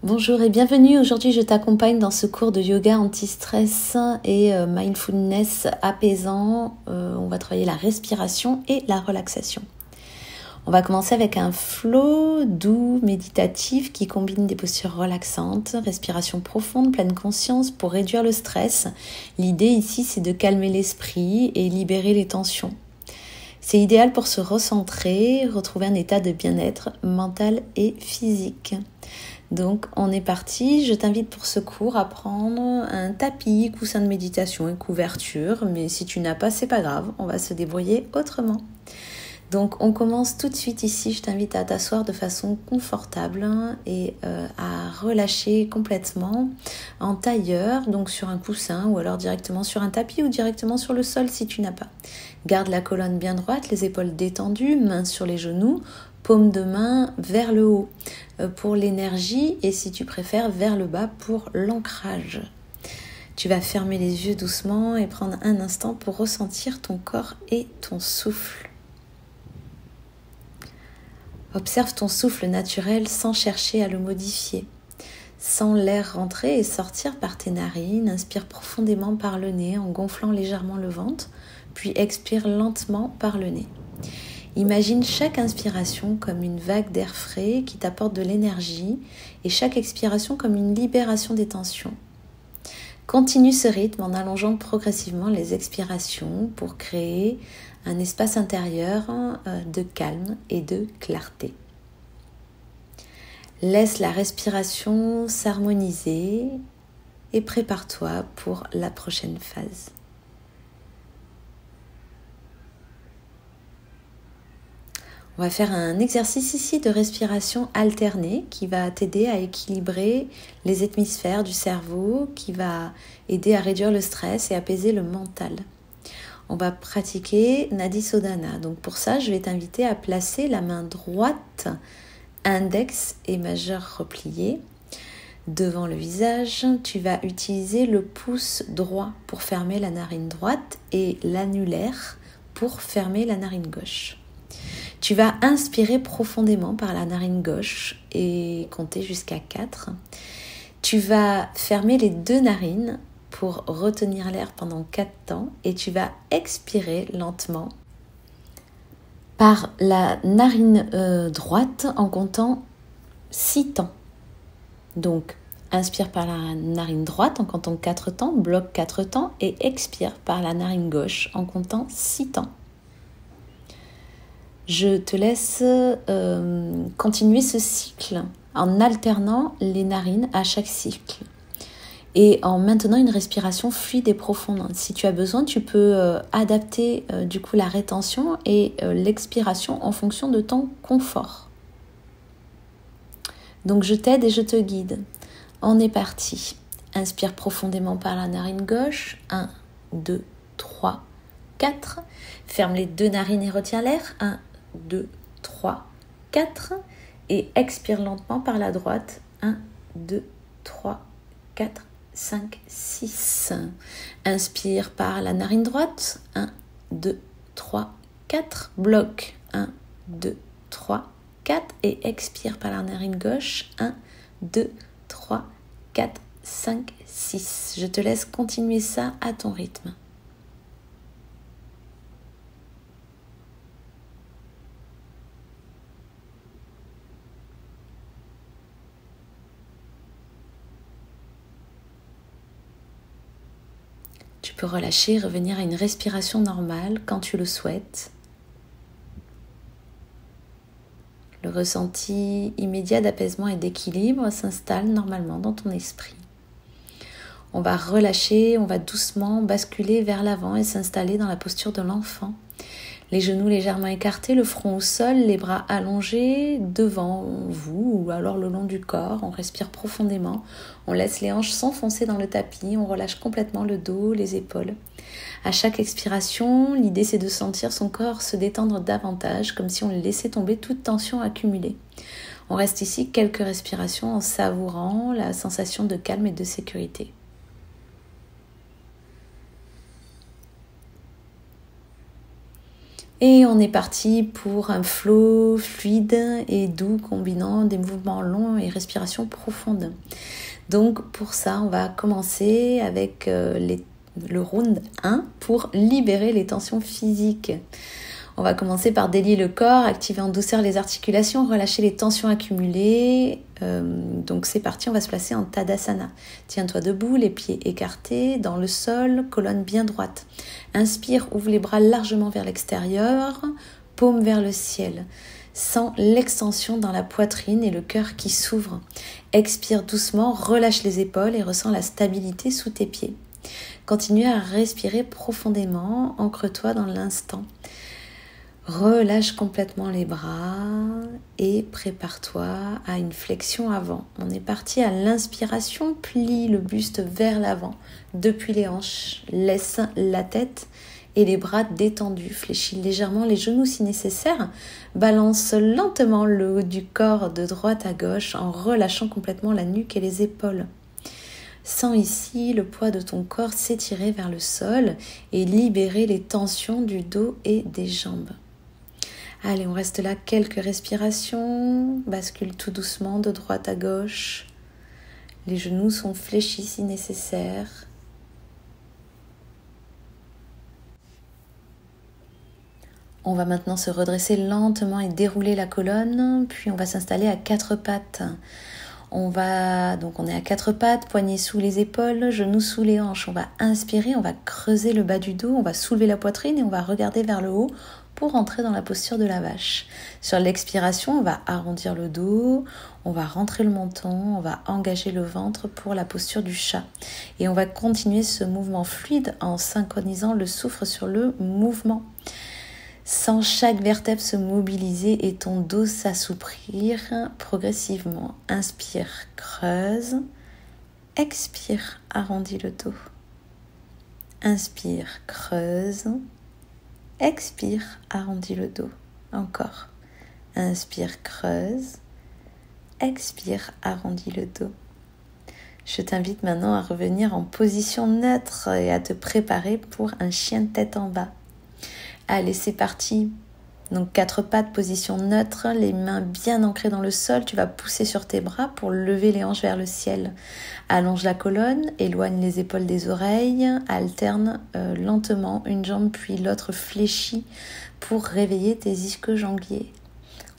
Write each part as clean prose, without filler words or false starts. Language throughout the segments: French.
Bonjour et bienvenue. Aujourd'hui, je t'accompagne dans ce cours de yoga anti-stress et mindfulness apaisant. On va travailler la respiration et la relaxation. On va commencer avec un flow doux, méditatif qui combine des postures relaxantes, respiration profonde, pleine conscience pour réduire le stress. L'idée ici, c'est de calmer l'esprit et libérer les tensions. C'est idéal pour se recentrer, retrouver un état de bien-être mental et physique. Donc on est parti, je t'invite pour ce cours à prendre un tapis, coussin de méditation et couverture, mais si tu n'as pas, c'est pas grave, on va se débrouiller autrement. Donc on commence tout de suite ici, je t'invite à t'asseoir de façon confortable et à relâcher complètement en tailleur, donc sur un coussin ou alors directement sur un tapis ou directement sur le sol si tu n'as pas. Garde la colonne bien droite, les épaules détendues, mains sur les genoux, paume de main vers le haut pour l'énergie et si tu préfères vers le bas pour l'ancrage. Tu vas fermer les yeux doucement et prendre un instant pour ressentir ton corps et ton souffle. Observe ton souffle naturel sans chercher à le modifier. Sens l'air rentrer et sortir par tes narines. Inspire profondément par le nez en gonflant légèrement le ventre, puis expire lentement par le nez. Imagine chaque inspiration comme une vague d'air frais qui t'apporte de l'énergie et chaque expiration comme une libération des tensions. Continue ce rythme en allongeant progressivement les expirations pour créer un espace intérieur de calme et de clarté. Laisse la respiration s'harmoniser et prépare-toi pour la prochaine phase. On va faire un exercice ici de respiration alternée qui va t'aider à équilibrer les hémisphères du cerveau, qui va aider à réduire le stress et apaiser le mental. On va pratiquer Nadi Sodhana. Donc pour ça, je vais t'inviter à placer la main droite, index et majeur replié devant le visage. Tu vas utiliser le pouce droit pour fermer la narine droite et l'annulaire pour fermer la narine gauche. Tu vas inspirer profondément par la narine gauche et compter jusqu'à 4. Tu vas fermer les deux narines pour retenir l'air pendant 4 temps et tu vas expirer lentement par la narine droite en comptant 6 temps. Donc, inspire par la narine droite en comptant 4 temps, bloque 4 temps et expire par la narine gauche en comptant 6 temps. Je te laisse continuer ce cycle en alternant les narines à chaque cycle et en maintenant une respiration fluide et profonde. Si tu as besoin, tu peux adapter du coup la rétention et l'expiration en fonction de ton confort. Donc je t'aide et je te guide. On est parti. Inspire profondément par la narine gauche. 1, 2, 3, 4. Ferme les deux narines et retiens l'air. 1, 2, 3, 4 et expire lentement par la droite. 1, 2, 3, 4, 5, 6. Inspire par la narine droite. 1, 2, 3, 4. Bloque. 1, 2, 3, 4 et expire par la narine gauche. 1, 2, 3, 4, 5, 6. Je te laisse continuer ça à ton rythme. Tu peux relâcher et revenir à une respiration normale quand tu le souhaites. Le ressenti immédiat d'apaisement et d'équilibre s'installe normalement dans ton esprit. On va relâcher, on va doucement basculer vers l'avant et s'installer dans la posture de l'enfant. Les genoux légèrement écartés, le front au sol, les bras allongés devant vous ou alors le long du corps. On respire profondément, on laisse les hanches s'enfoncer dans le tapis, on relâche complètement le dos, les épaules. À chaque expiration, l'idée c'est de sentir son corps se détendre davantage, comme si on laissait tomber toute tension accumulée. On reste ici quelques respirations en savourant la sensation de calme et de sécurité. Et on est parti pour un flow fluide et doux combinant des mouvements longs et respiration profonde. Donc pour ça, on va commencer avec le round 1 pour libérer les tensions physiques. On va commencer par délier le corps, activer en douceur les articulations, relâcher les tensions accumulées. Donc c'est parti, on va se placer en Tadasana. Tiens-toi debout, les pieds écartés, dans le sol, colonne bien droite. Inspire, ouvre les bras largement vers l'extérieur, paume vers le ciel. Sens l'extension dans la poitrine et le cœur qui s'ouvre. Expire doucement, relâche les épaules et ressens la stabilité sous tes pieds. Continue à respirer profondément, ancre-toi dans l'instant. Relâche complètement les bras et prépare-toi à une flexion avant. On est parti à l'inspiration, plie le buste vers l'avant, depuis les hanches, laisse la tête et les bras détendus, fléchis légèrement les genoux si nécessaire, balance lentement le haut du corps de droite à gauche en relâchant complètement la nuque et les épaules. Sens ici le poids de ton corps s'étirer vers le sol et libérer les tensions du dos et des jambes. Allez, on reste là quelques respirations, bascule tout doucement de droite à gauche. Les genoux sont fléchis si nécessaire. On va maintenant se redresser lentement et dérouler la colonne, puis on va s'installer à quatre pattes. On est à quatre pattes, poignets sous les épaules, genoux sous les hanches. On va inspirer, on va creuser le bas du dos, on va soulever la poitrine et on va regarder vers le haut pour entrer dans la posture de la vache. Sur l'expiration, on va arrondir le dos, on va rentrer le menton, on va engager le ventre pour la posture du chat. Et on va continuer ce mouvement fluide en synchronisant le souffle sur le mouvement. Sens chaque vertèbre se mobiliser et ton dos s'assouplir progressivement. Inspire, creuse. Expire, arrondis le dos. Inspire, creuse. Expire, arrondis le dos. Encore. Inspire, creuse. Expire, arrondis le dos. Je t'invite maintenant à revenir en position neutre et à te préparer pour un chien de tête en bas. Allez, c'est parti. Donc quatre pattes, position neutre, les mains bien ancrées dans le sol. Tu vas pousser sur tes bras pour lever les hanches vers le ciel. Allonge la colonne, éloigne les épaules des oreilles, alterne lentement une jambe puis l'autre fléchie pour réveiller tes ischio-jambiers.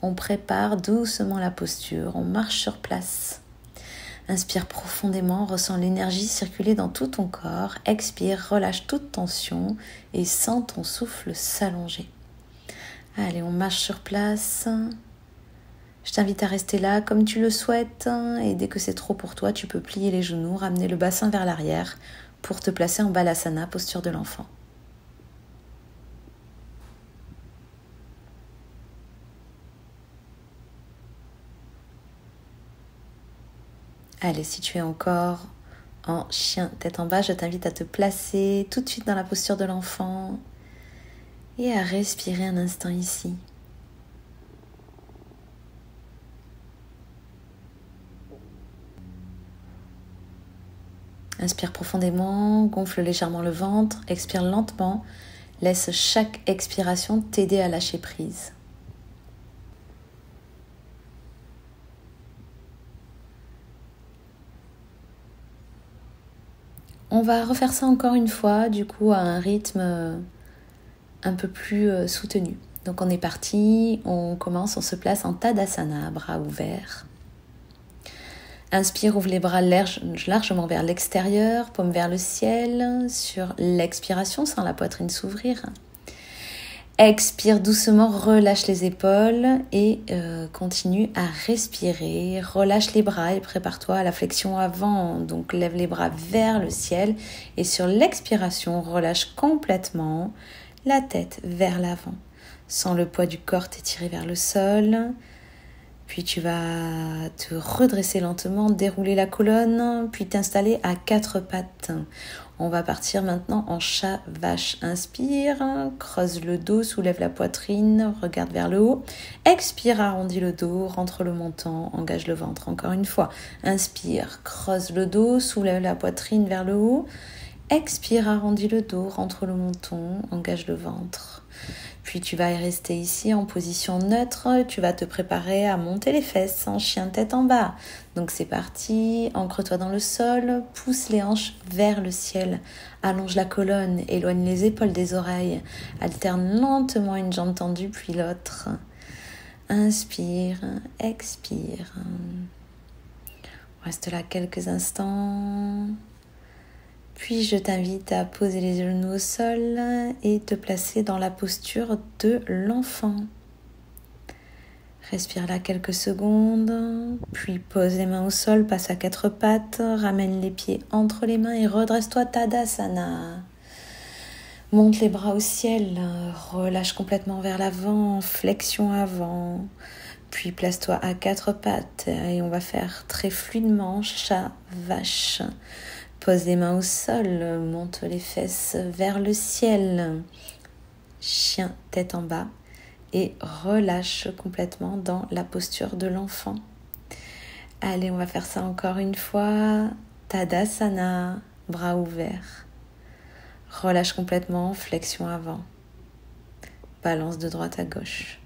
On prépare doucement la posture, on marche sur place. Inspire profondément, ressens l'énergie circuler dans tout ton corps. Expire, relâche toute tension et sens ton souffle s'allonger. Allez, on marche sur place. Je t'invite à rester là comme tu le souhaites. Et dès que c'est trop pour toi, tu peux plier les genoux, ramener le bassin vers l'arrière pour te placer en Balasana, posture de l'enfant. Allez, si tu es encore en chien tête en bas, je t'invite à te placer tout de suite dans la posture de l'enfant et à respirer un instant ici. Inspire profondément, gonfle légèrement le ventre, expire lentement, laisse chaque expiration t'aider à lâcher prise. On va refaire ça encore une fois, du coup à un rythme un peu plus soutenu. Donc on est parti, on commence, on se place en Tadasana, bras ouverts. Inspire, ouvre les bras largement vers l'extérieur, paume vers le ciel. Sur l'expiration, sens la poitrine s'ouvrir. Expire doucement, relâche les épaules et continue à respirer. Relâche les bras et prépare-toi à la flexion avant. Donc lève les bras vers le ciel et sur l'expiration, relâche complètement la tête vers l'avant. Sens le poids du corps t'étirer vers le sol. Puis tu vas te redresser lentement, dérouler la colonne, puis t'installer à quatre pattes. On va partir maintenant en chat-vache. Inspire, creuse le dos, soulève la poitrine, regarde vers le haut. Expire, arrondis le dos, rentre le menton, engage le ventre. Encore une fois. Inspire, creuse le dos, soulève la poitrine vers le haut. Expire, arrondis le dos, rentre le menton, engage le ventre. Puis tu vas rester ici en position neutre, tu vas te préparer à monter les fesses en chien tête en bas. Donc c'est parti, ancre-toi dans le sol, pousse les hanches vers le ciel, allonge la colonne, éloigne les épaules des oreilles, alterne lentement une jambe tendue puis l'autre. Inspire, expire. Reste là quelques instants. Puis je t'invite à poser les genoux au sol et te placer dans la posture de l'enfant. Respire là quelques secondes, puis pose les mains au sol, passe à quatre pattes, ramène les pieds entre les mains et redresse-toi Tadasana. Monte les bras au ciel, relâche complètement vers l'avant, flexion avant, puis place-toi à quatre pattes et on va faire très fluidement chat, vache. Pose les mains au sol, monte les fesses vers le ciel, chien tête en bas et relâche complètement dans la posture de l'enfant. Allez, on va faire ça encore une fois, Tadasana, bras ouverts. Relâche complètement, flexion avant. Balance de droite à gauche.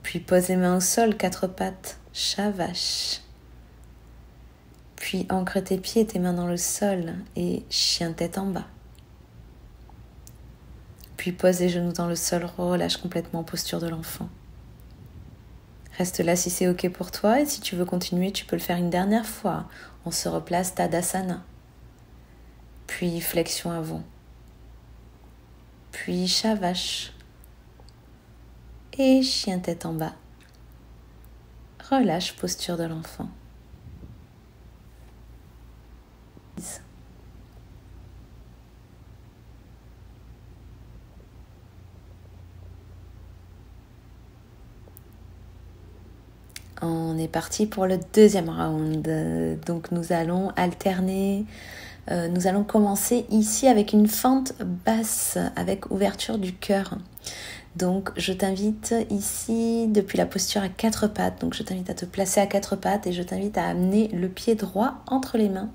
Puis pose les mains au sol, quatre pattes, chat, vache. Puis ancre tes pieds et tes mains dans le sol et chien tête en bas. Puis pose les genoux dans le sol, relâche complètement, posture de l'enfant. Reste là si c'est ok pour toi et si tu veux continuer, tu peux le faire une dernière fois. On se replace Tadasana. Puis flexion avant. Puis chat vache. Et chien tête en bas. Relâche, posture de l'enfant. On est parti pour le deuxième round. Donc nous allons alterner. Nous allons commencer ici avec une fente basse, avec ouverture du cœur. Donc je t'invite ici depuis la posture à quatre pattes. Donc je t'invite à te placer à quatre pattes et je t'invite à amener le pied droit entre les mains.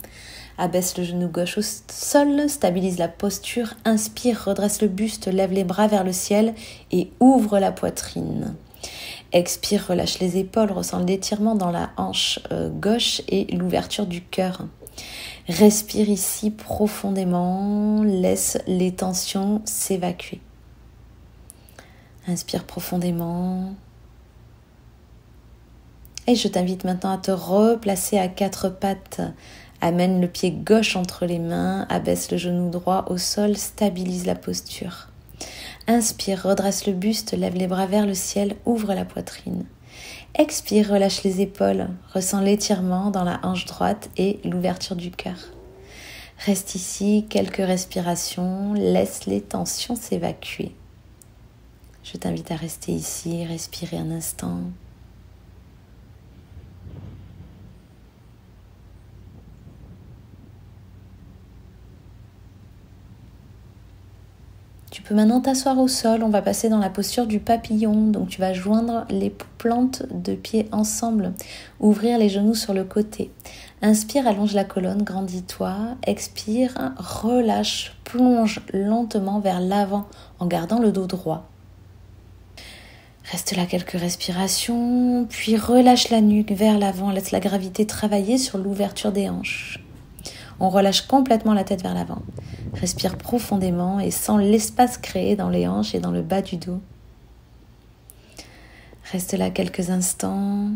Abaisse le genou gauche au sol, stabilise la posture, inspire, redresse le buste, lève les bras vers le ciel et ouvre la poitrine. Expire, relâche les épaules, ressens l'étirement dans la hanche gauche et l'ouverture du cœur. Respire ici profondément, laisse les tensions s'évacuer. Inspire profondément. Et je t'invite maintenant à te replacer à quatre pattes. Amène le pied gauche entre les mains, abaisse le genou droit au sol, stabilise la posture. Inspire, redresse le buste, lève les bras vers le ciel, ouvre la poitrine. Expire, relâche les épaules, ressens l'étirement dans la hanche droite et l'ouverture du cœur. Reste ici, quelques respirations, laisse les tensions s'évacuer. Je t'invite à rester ici, respirer un instant. Tu peux maintenant t'asseoir au sol, on va passer dans la posture du papillon. Donc tu vas joindre les plantes de pieds ensemble, ouvrir les genoux sur le côté. Inspire, allonge la colonne, grandis-toi. Expire, relâche, plonge lentement vers l'avant en gardant le dos droit. Reste là quelques respirations, puis relâche la nuque vers l'avant, laisse la gravité travailler sur l'ouverture des hanches. On relâche complètement la tête vers l'avant. Respire profondément et sens l'espace créé dans les hanches et dans le bas du dos. Reste là quelques instants.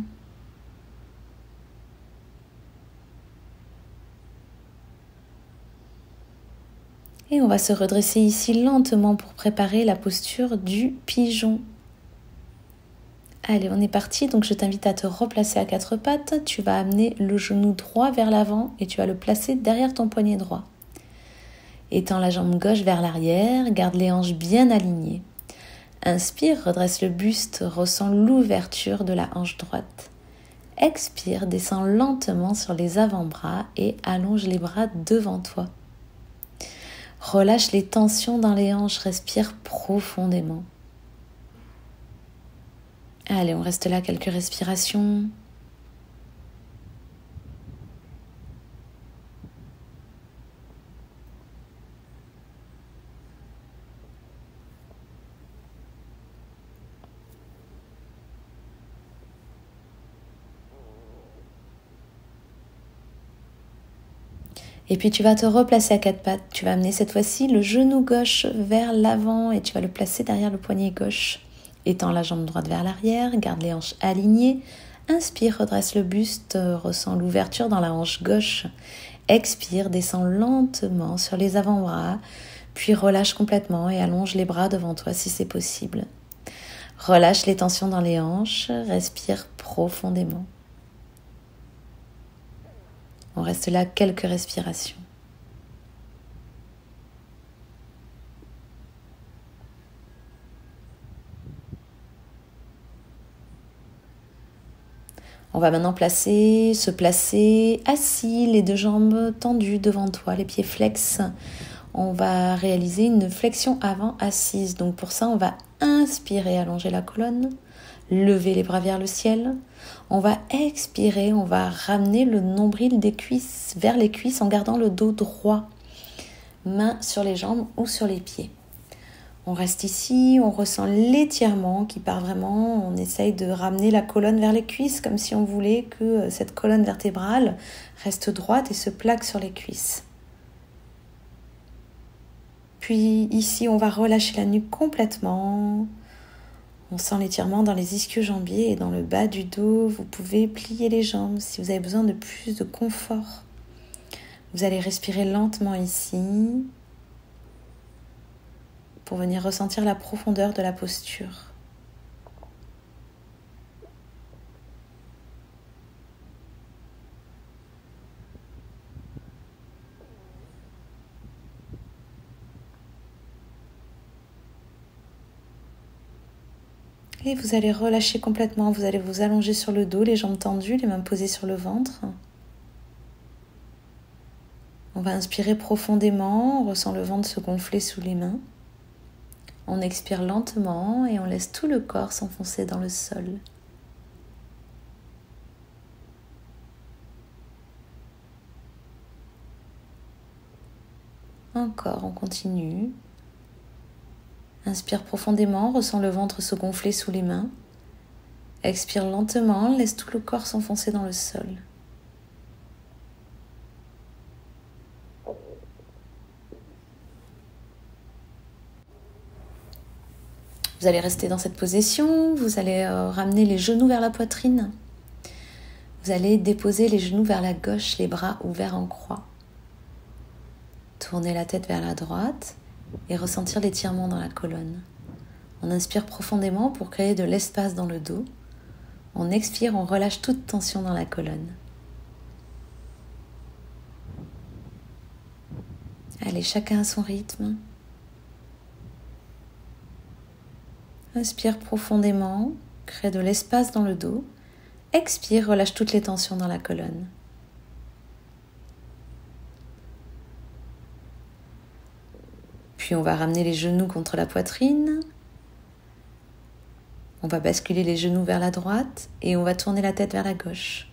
Et on va se redresser ici lentement pour préparer la posture du pigeon. Allez, on est parti. Donc je t'invite à te replacer à quatre pattes. Tu vas amener le genou droit vers l'avant et tu vas le placer derrière ton poignet droit. Étends la jambe gauche vers l'arrière, garde les hanches bien alignées. Inspire, redresse le buste, ressens l'ouverture de la hanche droite. Expire, descends lentement sur les avant-bras et allonge les bras devant toi. Relâche les tensions dans les hanches, respire profondément. Allez, on reste là quelques respirations. Et puis tu vas te replacer à quatre pattes. Tu vas amener cette fois-ci le genou gauche vers l'avant et tu vas le placer derrière le poignet gauche. Étends la jambe droite vers l'arrière, garde les hanches alignées. Inspire, redresse le buste, ressens l'ouverture dans la hanche gauche. Expire, descends lentement sur les avant-bras, puis relâche complètement et allonge les bras devant toi si c'est possible. Relâche les tensions dans les hanches, respire profondément. On reste là quelques respirations. On va maintenant se placer assis, les deux jambes tendues devant toi, les pieds flex. On va réaliser une flexion avant assise. Donc pour ça, on va inspirer, allonger la colonne, lever les bras vers le ciel. On va expirer, on va ramener le nombril des cuisses vers les cuisses en gardant le dos droit. Mains sur les jambes ou sur les pieds. On reste ici, on ressent l'étirement qui part vraiment. On essaye de ramener la colonne vers les cuisses comme si on voulait que cette colonne vertébrale reste droite et se plaque sur les cuisses. Puis ici, on va relâcher la nuque complètement. On sent l'étirement dans les ischio-jambiers et dans le bas du dos. Vous pouvez plier les jambes si vous avez besoin de plus de confort. Vous allez respirer lentement ici pour venir ressentir la profondeur de la posture. Et vous allez relâcher complètement, vous allez vous allonger sur le dos, les jambes tendues, les mains posées sur le ventre. On va inspirer profondément, on ressent le ventre se gonfler sous les mains. On expire lentement et on laisse tout le corps s'enfoncer dans le sol. Encore, on continue. Inspire profondément, ressens le ventre se gonfler sous les mains. Expire lentement, laisse tout le corps s'enfoncer dans le sol. Vous allez rester dans cette position, vous allez ramener les genoux vers la poitrine. Vous allez déposer les genoux vers la gauche, les bras ouverts en croix. Tournez la tête vers la droite et ressentir l'étirement dans la colonne. On inspire profondément pour créer de l'espace dans le dos. On expire, on relâche toute tension dans la colonne. Allez, chacun à son rythme. Inspire profondément, crée de l'espace dans le dos. Expire, relâche toutes les tensions dans la colonne. Puis on va ramener les genoux contre la poitrine. On va basculer les genoux vers la droite et on va tourner la tête vers la gauche.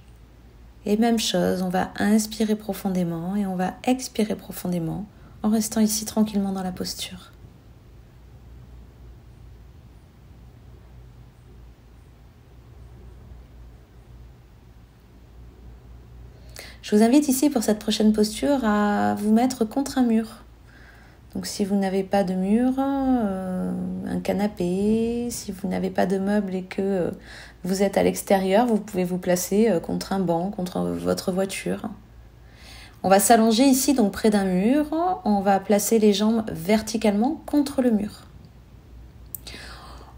Et même chose, on va inspirer profondément et on va expirer profondément en restant ici tranquillement dans la posture. Je vous invite ici pour cette prochaine posture à vous mettre contre un mur. Donc si vous n'avez pas de mur, un canapé, si vous n'avez pas de meuble et que vous êtes à l'extérieur, vous pouvez vous placer contre un banc, contre votre voiture. On va s'allonger ici donc près d'un mur, on va placer les jambes verticalement contre le mur.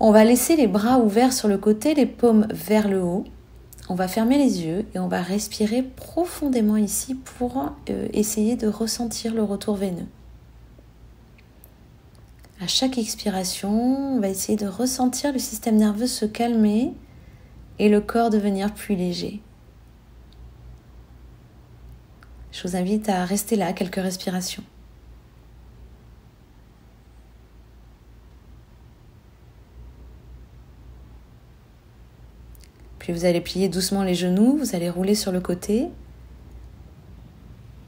On va laisser les bras ouverts sur le côté, les paumes vers le haut. On va fermer les yeux et on va respirer profondément ici pour essayer de ressentir le retour veineux. À chaque expiration, on va essayer de ressentir le système nerveux se calmer et le corps devenir plus léger. Je vous invite à rester là quelques respirations. Puis vous allez plier doucement les genoux, vous allez rouler sur le côté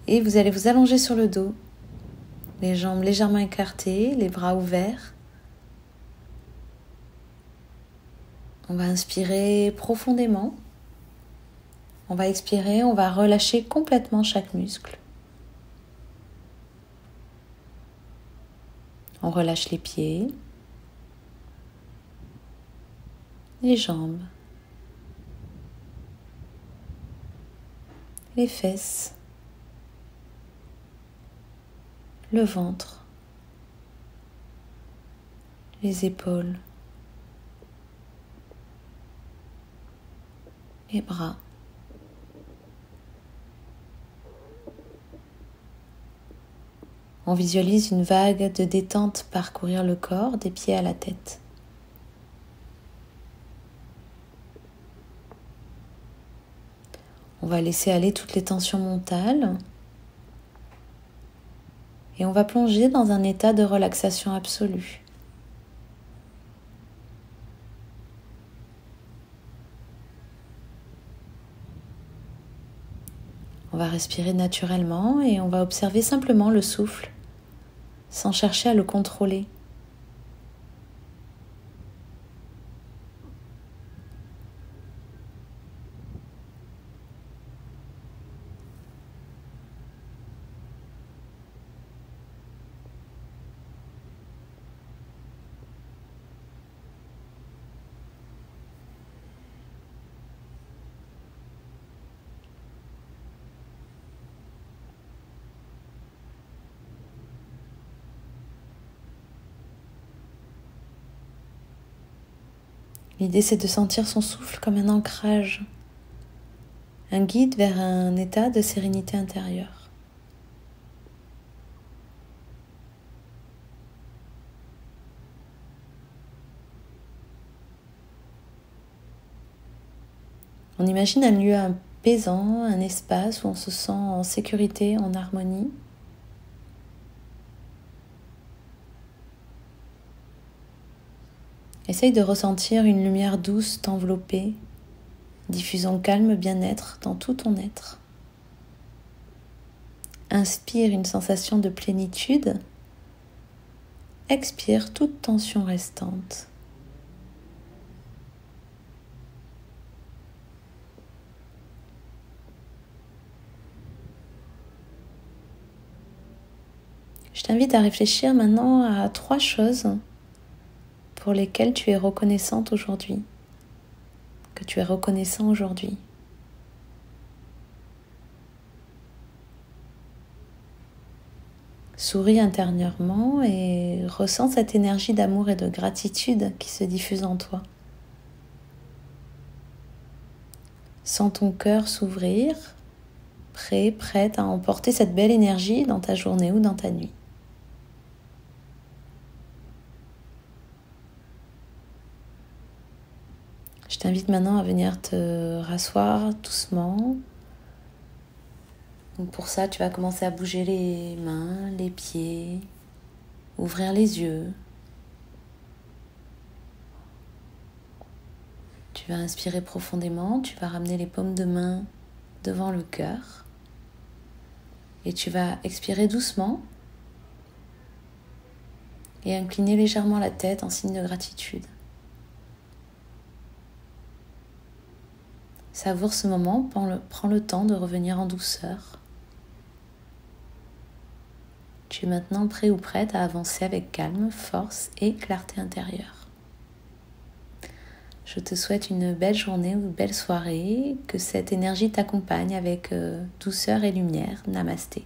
et vous allez vous allonger sur le dos. Les jambes légèrement écartées, les bras ouverts. On va inspirer profondément. On va expirer, on va relâcher complètement chaque muscle. On relâche les pieds, les jambes, les fesses, le ventre, les épaules, les bras. On visualise une vague de détente parcourir le corps des pieds à la tête. On va laisser aller toutes les tensions mentales et on va plonger dans un état de relaxation absolue. On va respirer naturellement et on va observer simplement le souffle sans chercher à le contrôler. L'idée, c'est de sentir son souffle comme un ancrage, un guide vers un état de sérénité intérieure. On imagine un lieu apaisant, un espace où on se sent en sécurité, en harmonie. Essaye de ressentir une lumière douce t'envelopper, diffusant calme bien-être dans tout ton être. Inspire une sensation de plénitude. Expire toute tension restante. Je t'invite à réfléchir maintenant à 3 choses pour lesquelles tu es reconnaissante aujourd'hui, que tu es reconnaissant aujourd'hui. Souris intérieurement et ressens cette énergie d'amour et de gratitude qui se diffuse en toi. Sens ton cœur s'ouvrir, prête à emporter cette belle énergie dans ta journée ou dans ta nuit. Je t'invite maintenant à venir te rasseoir doucement. Donc pour ça, tu vas commencer à bouger les mains, les pieds, ouvrir les yeux. Tu vas inspirer profondément, tu vas ramener les paumes de main devant le cœur. Et tu vas expirer doucement et incliner légèrement la tête en signe de gratitude. Savoure ce moment, prends le temps de revenir en douceur. Tu es maintenant prêt ou prête à avancer avec calme, force et clarté intérieure. Je te souhaite une belle journée ou une belle soirée, que cette énergie t'accompagne avec douceur et lumière. Namasté.